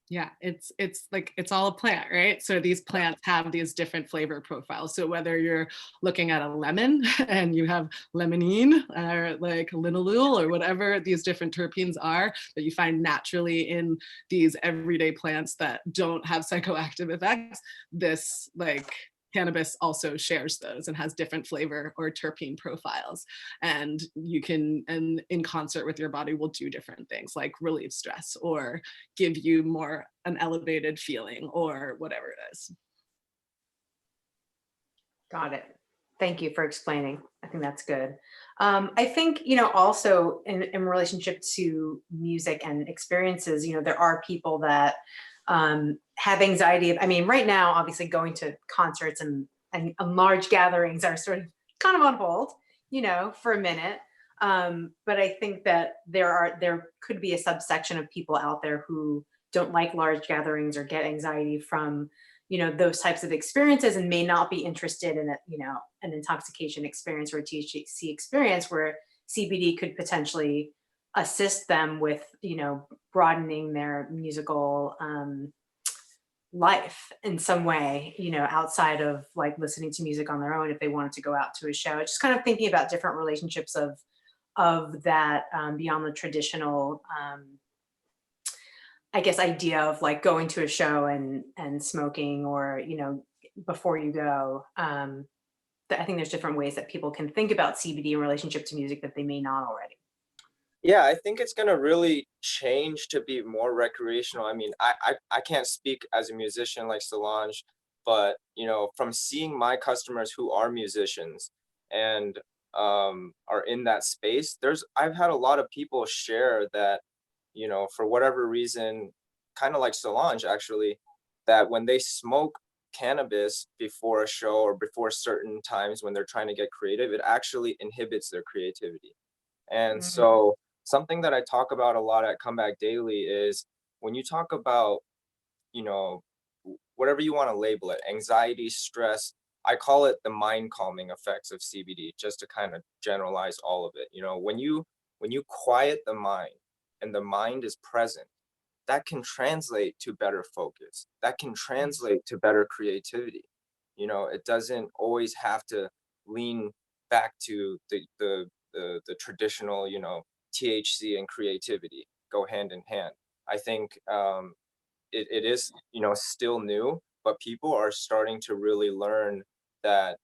Yeah, it's like, it's all a plant, right? So these plants have these different flavor profiles. So whether you're looking at a lemon and you have limonene, or like linalool, or whatever these different terpenes are that you find naturally in these everyday plants that don't have psychoactive effects, this like cannabis also shares those and has different flavor or terpene profiles. And you can, and in concert with your body, will do different things like relieve stress or give you more an elevated feeling or whatever it is. Got it. Thank you for explaining. I think that's good. I think, also in relationship to music and experiences, there are people that have anxiety. I mean, right now, obviously going to concerts and large gatherings are sort of kind of on hold, for a minute. But I think that there could be a subsection of people out there who don't like large gatherings or get anxiety from, those types of experiences and may not be interested in an intoxication experience or a THC experience, where CBD could potentially assist them with, broadening their musical life in some way, outside of like listening to music on their own if they wanted to go out to a show. Just kind of thinking about different relationships of that beyond the traditional I guess idea of like going to a show and smoking, or before you go. I think there's different ways that people can think about CBD in relationship to music that they may not already. Yeah, I think it's gonna really change to be more recreational. I mean, I can't speak as a musician like Solange, but from seeing my customers who are musicians and are in that space, I've had a lot of people share that, for whatever reason, kind of like Solange actually, that when they smoke cannabis before a show or before certain times when they're trying to get creative, it actually inhibits their creativity. And so something that I talk about a lot at Comeback Daily is when you talk about, whatever you want to label it, anxiety, stress, I call it the mind calming effects of CBD, just to kind of generalize all of it. When you quiet the mind and the mind is present, that can translate to better focus. That can translate to better creativity. It doesn't always have to lean back to the traditional, THC and creativity go hand in hand. I think it is, still new, but people are starting to really learn that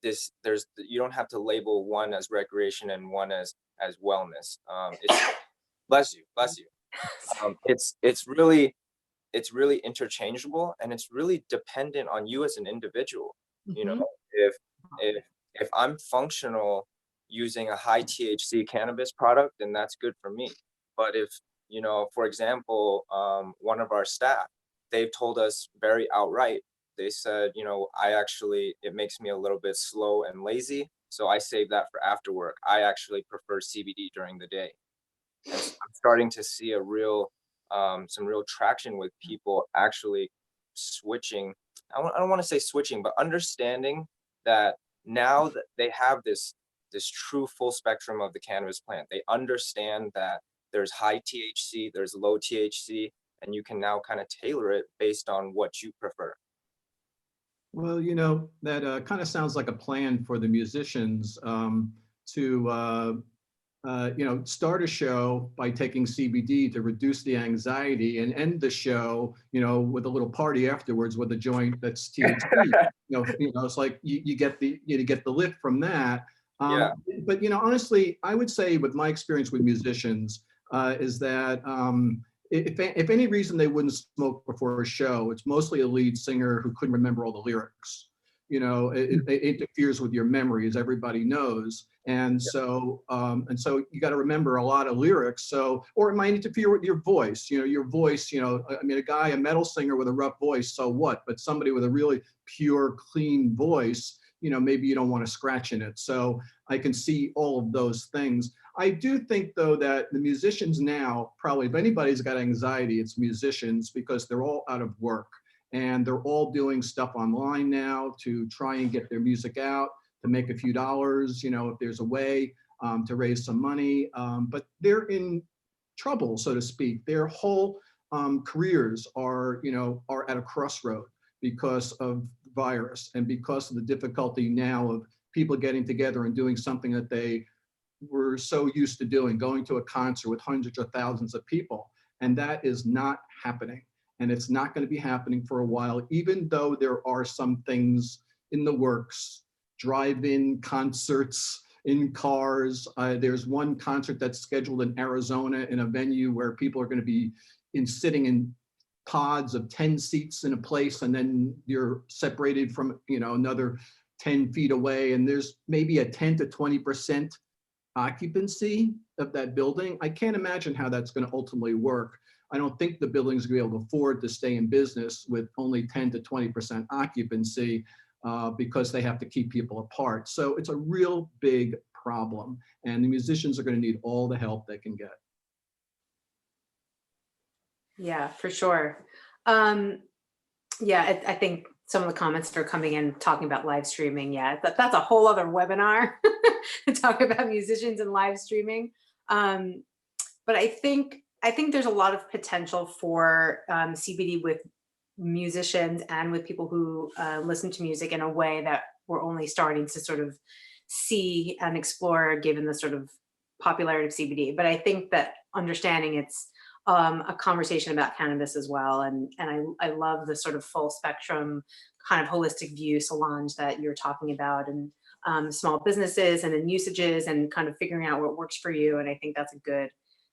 you don't have to label one as recreation and one as wellness. It's bless you. It's really interchangeable, and it's really dependent on you as an individual. If if if I'm functional using a high THC cannabis product, then that's good for me. But if, for example, one of our staff, they've told us very outright, they said, it makes me a little bit slow and lazy, so I save that for after work. I actually prefer CBD during the day. And so I'm starting to see some real traction with people actually switching. I don't want to say switching, but understanding that now that they have this true full spectrum of the cannabis plant, they understand that there's high THC, there's low THC, and you can now kind of tailor it based on what you prefer. Well, that kind of sounds like a plan for the musicians to start a show by taking CBD to reduce the anxiety, and end the show, with a little party afterwards with a joint that's THC. It's like you get the lift from that. Yeah. But honestly, I would say with my experience with musicians is that if any reason they wouldn't smoke before a show, it's mostly a lead singer who couldn't remember all the lyrics. It interferes with your memory, as everybody knows. And so you got to remember a lot of lyrics. Or it might interfere with your voice. Your voice. A metal singer with a rough voice, so what? But somebody with a really pure, clean voice, maybe you don't want to scratch in it. So I can see all of those things. I do think, though, that the musicians now, probably if anybody's got anxiety, it's musicians, because they're all out of work. And they're all doing stuff online now to try and get their music out, to make a few dollars, if there's a way to raise some money. But they're in trouble, so to speak. Their whole careers are at a crossroad because of the virus and because of the difficulty now of people getting together and doing something that they were so used to doing, going to a concert with hundreds or thousands of people. And that is not happening. And it's not going to be happening for a while, even though there are some things in the works, drive-in concerts in cars. There's one concert that's scheduled in Arizona in a venue where people are going to be sitting in pods of 10 seats in a place, and then you're separated from another 10 feet away, and there's maybe a 10 to 20% occupancy of that building. I can't imagine how that's going to ultimately work. I don't think the building's going to be able to afford to stay in business with only 10 to 20% occupancy because they have to keep people apart. So it's a real big problem, and the musicians are going to need all the help they can get. Yeah, for sure. Yeah, I think some of the comments that are coming in talking about live streaming. Yeah, that's a whole other webinar to talk about musicians and live streaming. Um, but I think there's a lot of potential for CBD with musicians and with people who listen to music in a way that we're only starting to sort of see and explore given the sort of popularity of CBD. But I think that understanding it's a conversation about cannabis as well. And I love the sort of full spectrum kind of holistic view, Solange, that you're talking about, and small businesses and then usages and kind of figuring out what works for you. And I think that's a good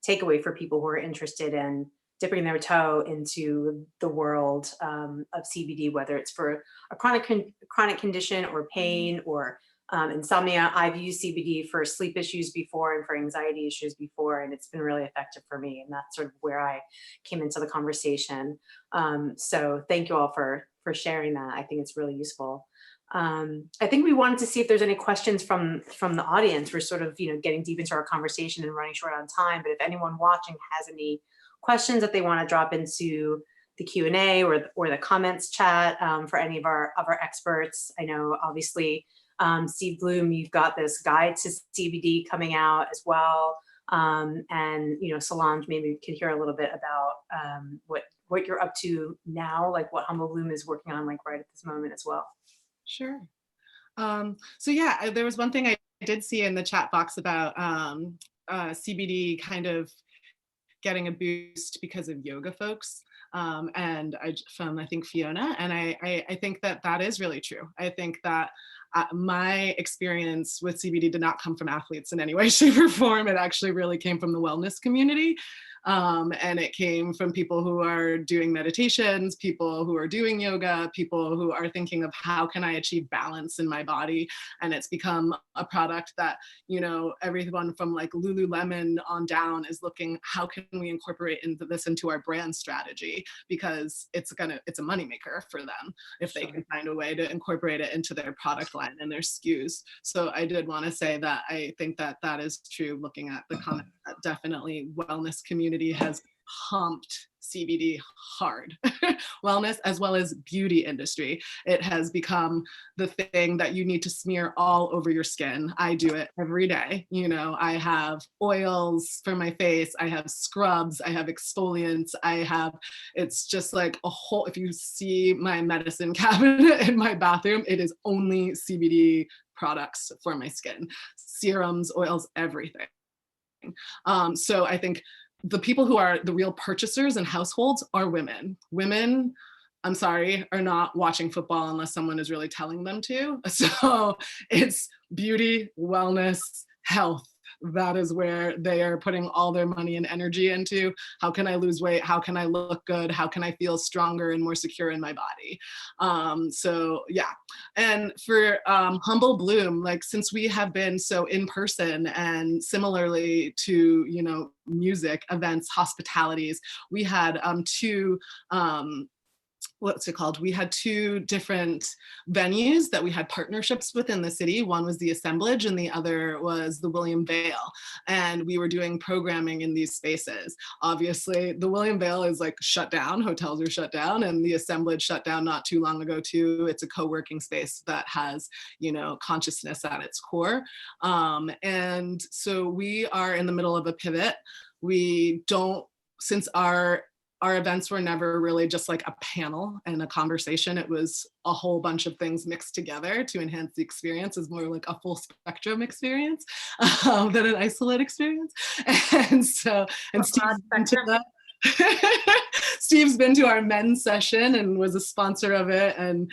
takeaway for people who are interested in dipping their toe into the world of CBD, whether it's for a chronic condition or pain or insomnia. I've used CBD for sleep issues before and for anxiety issues before, and it's been really effective for me. And that's sort of where I came into the conversation. So thank you all for sharing that. I think it's really useful. I think we wanted to see if there's any questions from the audience. We're sort of, getting deep into our conversation and running short on time. But if anyone watching has any questions that they want to drop into the Q&A or the comments chat for any of our experts. I know obviously Steve Bloom, you've got this guide to CBD coming out as well. And Solange, maybe we could hear a little bit about what you're up to now, like what Humble Bloom is working on like right at this moment as well. Sure. So yeah, there was one thing I did see in the chat box about CBD kind of getting a boost because of yoga folks. And from I think Fiona, and I think that is really true. I think that my experience with CBD did not come from athletes in any way, shape, or form. It actually really came from the wellness community. And it came from people who are doing meditations, people who are doing yoga, people who are thinking of how can I achieve balance in my body. And it's become a product that, everyone from like Lululemon on down is looking, how can we incorporate into our brand strategy? Because it's a moneymaker for them if they can find a way to incorporate it into their product line and their SKUs. So I did want to say that I think that is true, looking at the comment that definitely wellness community has pumped CBD hard. Wellness as well as beauty industry. It has become the thing that you need to smear all over your skin. I do it every day. I have oils for my face. I have scrubs. I have exfoliants. It's just like a whole, if you see my medicine cabinet in my bathroom, it is only CBD products for my skin. Serums, oils, everything. So I think the people who are the real purchasers in households are women. Women, I'm sorry, are not watching football unless someone is really telling them to. So it's beauty, wellness, health. That is where they are putting all their money and energy into. How can I lose weight? How can I look good? How can I feel stronger and more secure in my body? So yeah. And for Humble Bloom, like since we have been so in person and similarly to, music, events, hospitalities, we had two what's it called? We had two different venues that we had partnerships with in the city. One was the Assemblage and the other was the William Vale. And we were doing programming in these spaces. Obviously, the William Vale is like shut down, hotels are shut down, and the Assemblage shut down not too long ago too. It's a co-working space that has, consciousness at its core. And so we are in the middle of a pivot. Since our events were never really just like a panel and a conversation. It was a whole bunch of things mixed together to enhance the experience. It's more like a full spectrum experience than an isolate experience. And so, and Steve's been to our men's session and was a sponsor of it, and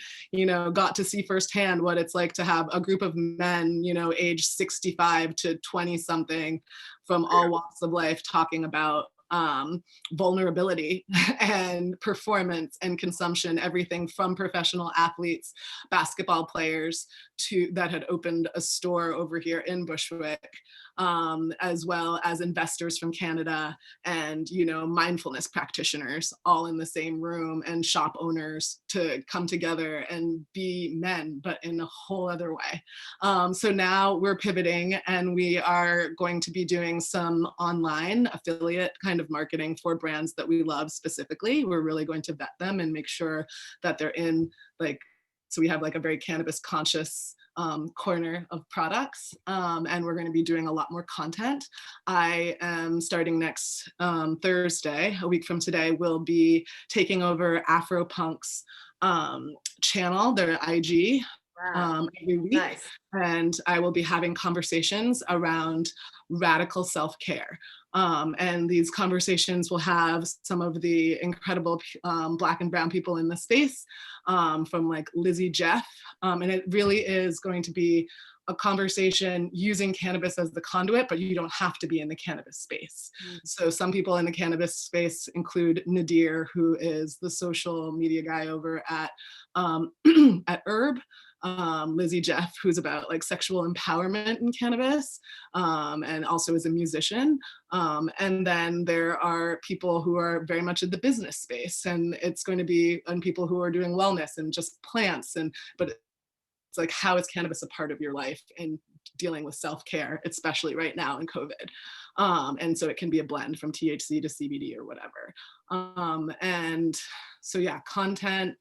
got to see firsthand what it's like to have a group of men, age 65 to 20 something from all walks of life talking about vulnerability and performance and consumption, everything from professional athletes, basketball players that had opened a store over here in Bushwick, as well as investors from Canada and, you know, mindfulness practitioners all in the same room, and shop owners to come together and be men, but in a whole other way. So now we're pivoting, and we are going to be doing some online affiliate kind of marketing for brands that we love specifically. We're really going to vet them and make sure that they're in, like, so we have like a very cannabis conscious corner of products, and we're going to be doing a lot more content. I am starting next Thursday, a week from today, will be taking over Afropunk's channel, their IG, Wow. every week. Nice. And I will be having conversations around radical self-care. And these conversations will have some of the incredible Black and brown people in the space, from like Lizzie Jeff. And it really is going to be a conversation using cannabis as the conduit, but you don't have to be in the cannabis space. So some people in the cannabis space include Nadir, who is the social media guy over at at Herb. Lizzie Jeff, who's about like sexual empowerment in cannabis, and also is a musician. And then there are people who are very much in the business space, and it's going to be, and people who are doing wellness and just plants. And but it's like, how is cannabis a part of your life and dealing with self-care, especially right now in COVID? And so it can be a blend from THC to CBD or whatever. And so yeah, content,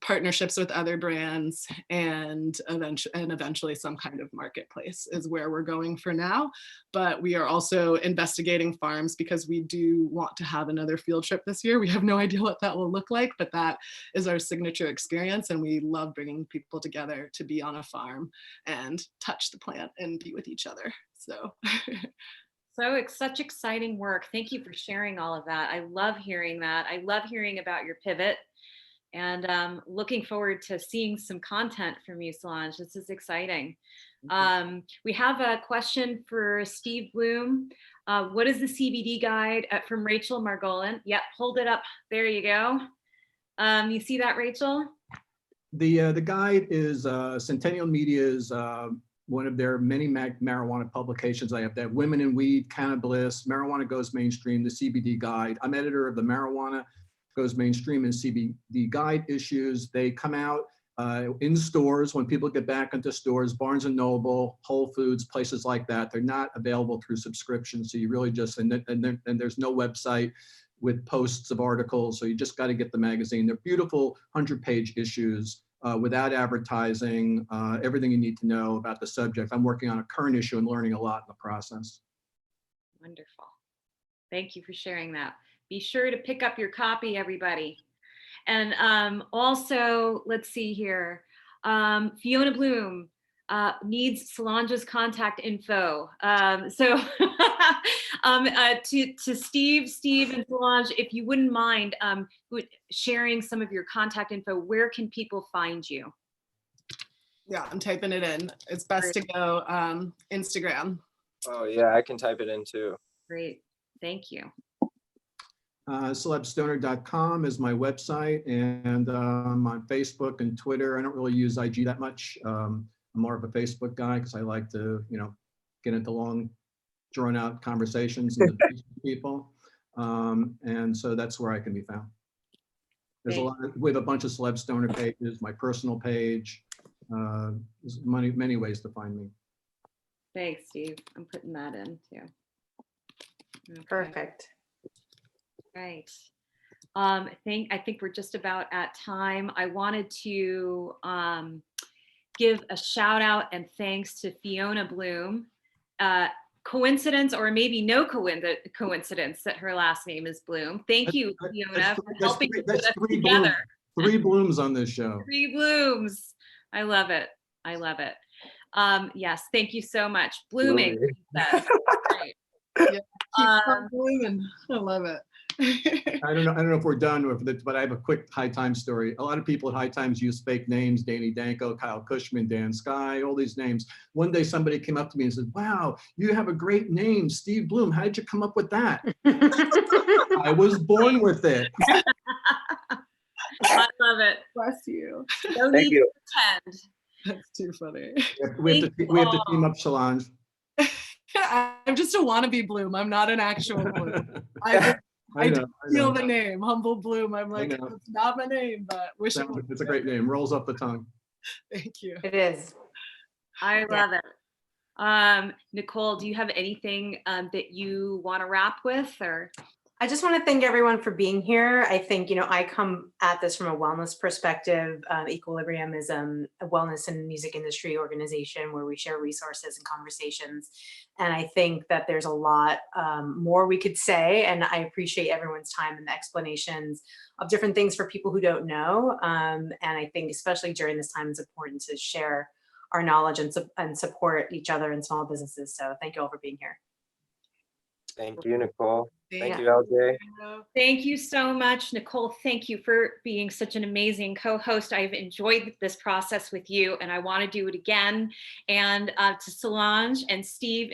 partnerships with other brands, and eventually some kind of marketplace is where we're going for now. But we are also investigating farms, because we do want to have another field trip this year. We have no idea what that will look like, but that is our signature experience, and we love bringing people together to be on a farm and touch the plant and be with each other. So So it's such exciting work. Thank you for sharing all of that. I love hearing that. I love hearing about your pivot, and looking forward to seeing some content from you, Solange. This is exciting. We have a question for Steve Bloom. What is the CBD guide from Rachel Margolin? Yep, hold it up. There you go. You see that, Rachel? The guide is Centennial Media's one of their many marijuana publications. I have that Women in Weed, Cannabis, Marijuana Goes Mainstream, the CBD guide. I'm editor of the Marijuana Goes Mainstream and CBD guide issues. They come out in stores when people get back into stores, Barnes and Noble, Whole Foods, places like that. They're not available through subscription. So you really just, and there's no website with posts of articles. So you just got to get the magazine. They're beautiful 100-page issues without advertising, everything you need to know about the subject. I'm working on a current issue and learning a lot in the process. Wonderful. Thank you for sharing that. Be sure to pick up your copy, everybody. And also, let's see here. Fiona Bloom needs Solange's contact info. So to Steve and Solange, if you wouldn't mind sharing some of your contact info, where can people find you? yeah, I'm typing it in. It's best to go Instagram. Oh yeah, I can type it in too. Great, thank you. Celebstoner.com is my website, and on Facebook and Twitter. I don't really use IG that much. I'm more of a Facebook guy because I like to, get into long, drawn-out conversations and people. And so that's where I can be found. There's we have a bunch of Celeb Stoner pages, my personal page. There's many ways to find me. Thanks, Steve. I'm putting that in too. Okay. Perfect. Right. I think we're just about at time. I wanted to give a shout out and thanks to Fiona Bloom. Coincidence or maybe no coincidence that her last name is Bloom. Thank you, Fiona, for helping put us together. Three Blooms on this show. 3 Blooms. I love it. I love it. Yes, thank you so much. Blooming. Great. Yeah, keep on blooming. I love it. I don't know if we're done with it, but I have a quick High Times story. A lot of people at High Times use fake names: Danny Danko, Kyle Cushman, Dan Sky, all these names. One day somebody came up to me and said, "Wow, you have a great name, Steve Bloom. How did you come up with that?" I was born with it. I love it. Bless you. No need to pretend. That's too funny. We have to team up, Solange. I'm just a wannabe Bloom. I'm not an actual Bloom. I know. feel the name, Humble Bloom. I'm like, know. it's not my name, but wish it was. It's a great name. Rolls off the tongue. Thank you. It is. I love it. Nicole, do you have anything that you want to wrap with, or? I just want to thank everyone for being here. I think, I come at this from a wellness perspective. Equilibrium is a wellness and music industry organization where we share resources and conversations. And I think that there's a lot more we could say. And I appreciate everyone's time and the explanations of different things for people who don't know. And I think especially during this time, it's important to share our knowledge and support each other in small businesses. So thank you all for being here. Thank you, Nicole. Thank you. you, LJ. Thank you so much, Nicole. Thank you for being such an amazing co-host. I've enjoyed this process with you, and I want to do it again. And to Solange and Steve,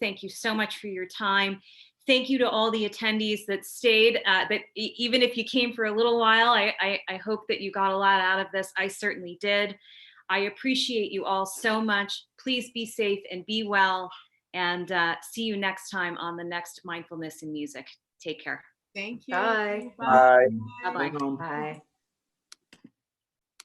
thank you so much for your time. Thank you to all the attendees that stayed, that even if you came for a little while, I hope that you got a lot out of this. I certainly did. I appreciate you all so much. Please be safe and be well. And see you next time on the next Mindfulness in Music. Take care. Thank you. Bye. Bye. Bye-bye. Bye.